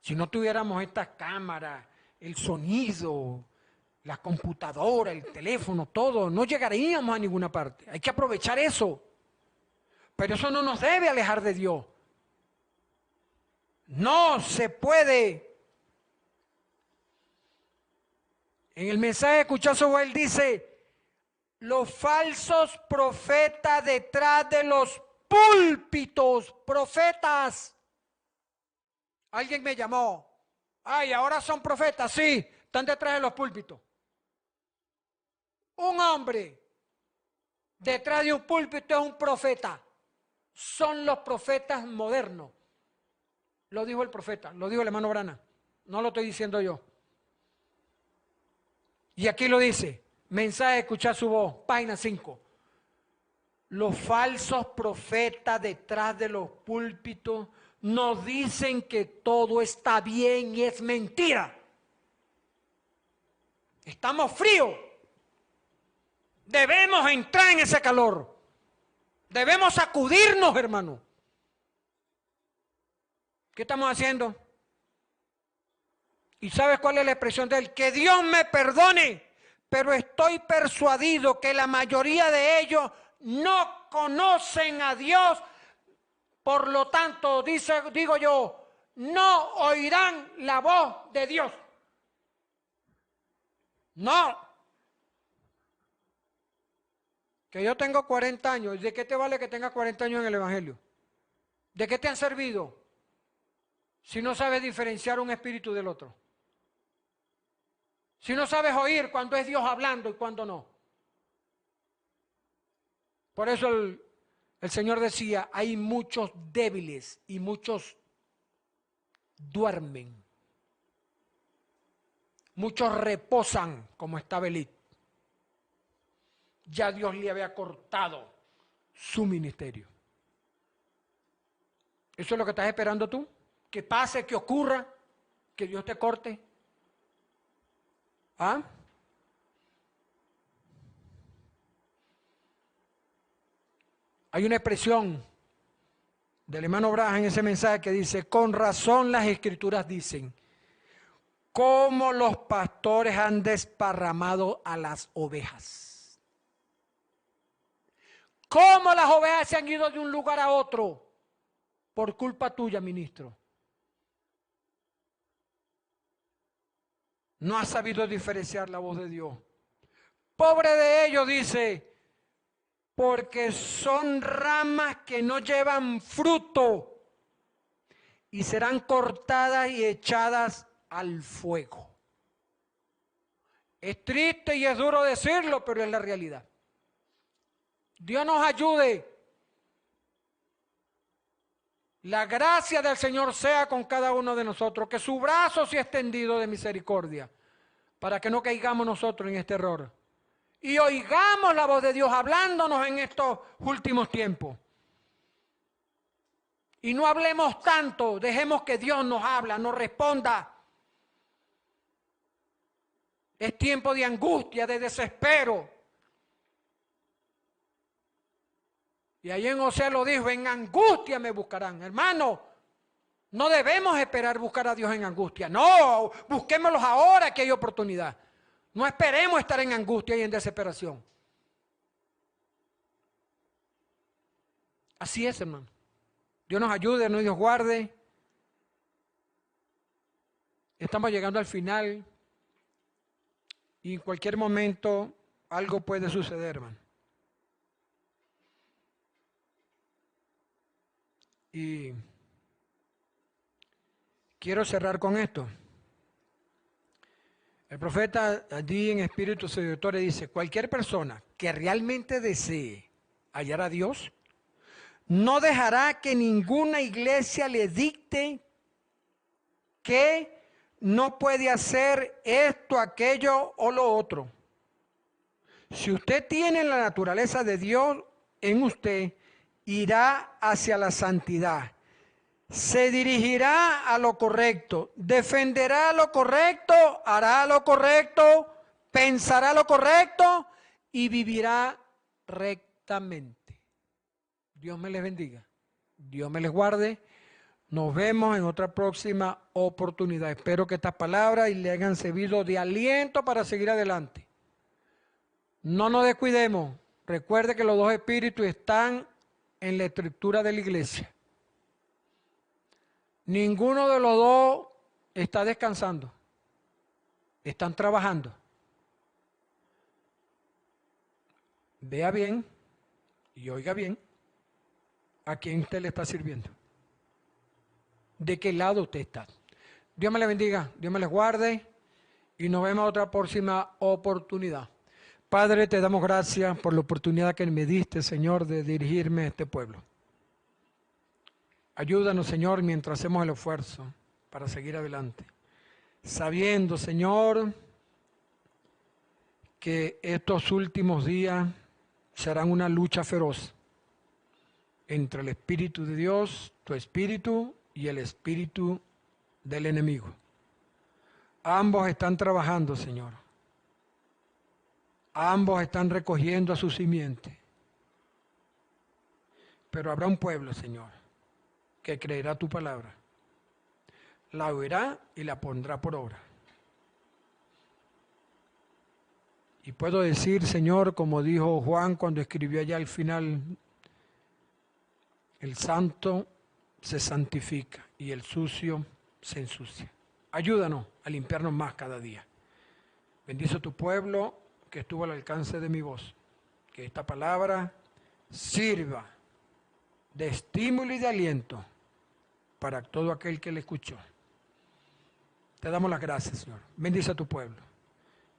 Si no tuviéramos estas cámaras, el sonido, la computadora, el teléfono, todo, no llegaríamos a ninguna parte. Hay que aprovechar eso. Pero eso no nos debe alejar de Dios. No se puede. En el mensaje de Escuchazo él dice, los falsos profetas detrás de los púlpitos, profetas. Alguien me llamó. Ay, ahora son profetas, sí, están detrás de los púlpitos. Un hombre detrás de un púlpito es un profeta. Son los profetas modernos. Lo dijo el profeta, lo dijo el hermano Brana. No lo estoy diciendo yo. Y aquí lo dice, mensaje de escuchar su voz, página 5. Los falsos profetas detrás de los púlpitos nos dicen que todo está bien y es mentira. Estamos fríos. Debemos entrar en ese calor. Debemos sacudirnos, hermano. ¿Qué estamos haciendo? ¿Y sabes cuál es la expresión de él? Que Dios me perdone, pero estoy persuadido que la mayoría de ellos no conocen a Dios. Por lo tanto, digo yo, no oirán la voz de Dios. No. Que yo tengo 40 años. ¿De qué te vale que tengas 40 años en el Evangelio? ¿De qué te han servido si no sabes diferenciar un espíritu del otro? Si no sabes oír cuando es Dios hablando y cuando no. Por eso el Señor decía, hay muchos débiles y muchos duermen. Muchos reposan como está Belit. Ya Dios le había cortado su ministerio. ¿Eso es lo que estás esperando tú? ¿Que pase, que ocurra, que Dios te corte? ¿Ah? Hay una expresión del hermano Braja en ese mensaje que dice, con razón las escrituras dicen, cómo los pastores han desparramado a las ovejas. Cómo las ovejas se han ido de un lugar a otro por culpa tuya, ministro. No has sabido diferenciar la voz de Dios. Pobre de ellos, dice, porque son ramas que no llevan fruto y serán cortadas y echadas al fuego. Es triste y es duro decirlo, pero es la realidad. Dios nos ayude. La gracia del Señor sea con cada uno de nosotros, que su brazo sea extendido de misericordia, para que no caigamos nosotros en este error. Y oigamos la voz de Dios hablándonos en estos últimos tiempos. Y no hablemos tanto, dejemos que Dios nos habla, nos responda. Es tiempo de angustia, de desespero. Y ahí en Osea lo dijo, en angustia me buscarán. Hermano, no debemos esperar buscar a Dios en angustia. No, busquémoslos ahora que hay oportunidad. No esperemos estar en angustia y en desesperación. Así es, hermano. Dios nos ayude, Dios nos guarde. Estamos llegando al final y en cualquier momento algo puede suceder, hermano. Y quiero cerrar con esto. El profeta allí en Espíritu Seductor dice, cualquier persona que realmente desee hallar a Dios, no dejará que ninguna iglesia le dicte que no puede hacer esto, aquello o lo otro. Si usted tiene la naturaleza de Dios en usted, irá hacia la santidad. se dirigirá a lo correcto, defenderá lo correcto, hará lo correcto, pensará lo correcto y vivirá rectamente. Dios me les bendiga, Dios me les guarde. Nos vemos en otra próxima oportunidad. Espero que estas palabras le hayan servido de aliento para seguir adelante. No nos descuidemos. Recuerde que los dos espíritus están en la estructura de la iglesia. Ninguno de los dos está descansando. Están trabajando. Vea bien y oiga bien a quién usted le está sirviendo. ¿De qué lado usted está? Dios me le bendiga, Dios me les guarde y nos vemos en otra próxima oportunidad. Padre, te damos gracias por la oportunidad que me diste, Señor, de dirigirme a este pueblo. Ayúdanos, Señor, mientras hacemos el esfuerzo para seguir adelante. Sabiendo, Señor, que estos últimos días serán una lucha feroz entre el Espíritu de Dios, tu Espíritu, y el espíritu del enemigo. Ambos están trabajando, Señor. Ambos están recogiendo a su simiente. Pero habrá un pueblo, Señor, que creerá tu palabra, la oirá y la pondrá por obra. Y puedo decir, Señor, como dijo Juan cuando escribió allá al final, el santo se santifica y el sucio se ensucia. Ayúdanos a limpiarnos más cada día. Bendice tu pueblo que estuvo al alcance de mi voz. Que esta palabra sirva de estímulo y de aliento para todo aquel que le escuchó. Te damos las gracias, Señor. Bendice a tu pueblo.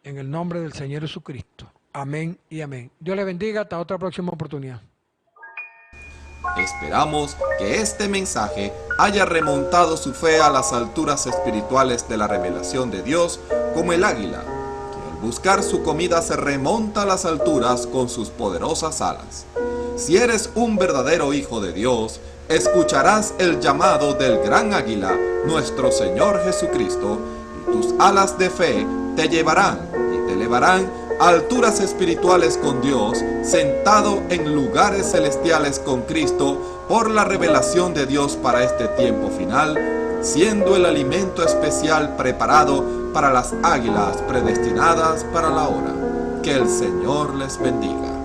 En el nombre del Señor Jesucristo. Amén y amén. Dios le bendiga. Hasta otra próxima oportunidad. Esperamos que este mensaje haya remontado su fe a las alturas espirituales de la revelación de Dios, como el águila, que al buscar su comida se remonta a las alturas con sus poderosas alas. Si eres un verdadero hijo de Dios, escucharás el llamado del gran águila, nuestro Señor Jesucristo, y tus alas de fe te llevarán y te elevarán a alturas espirituales con Dios, sentado en lugares celestiales con Cristo, por la revelación de Dios para este tiempo final, siendo el alimento especial preparado para las águilas predestinadas para la hora. Que el Señor les bendiga.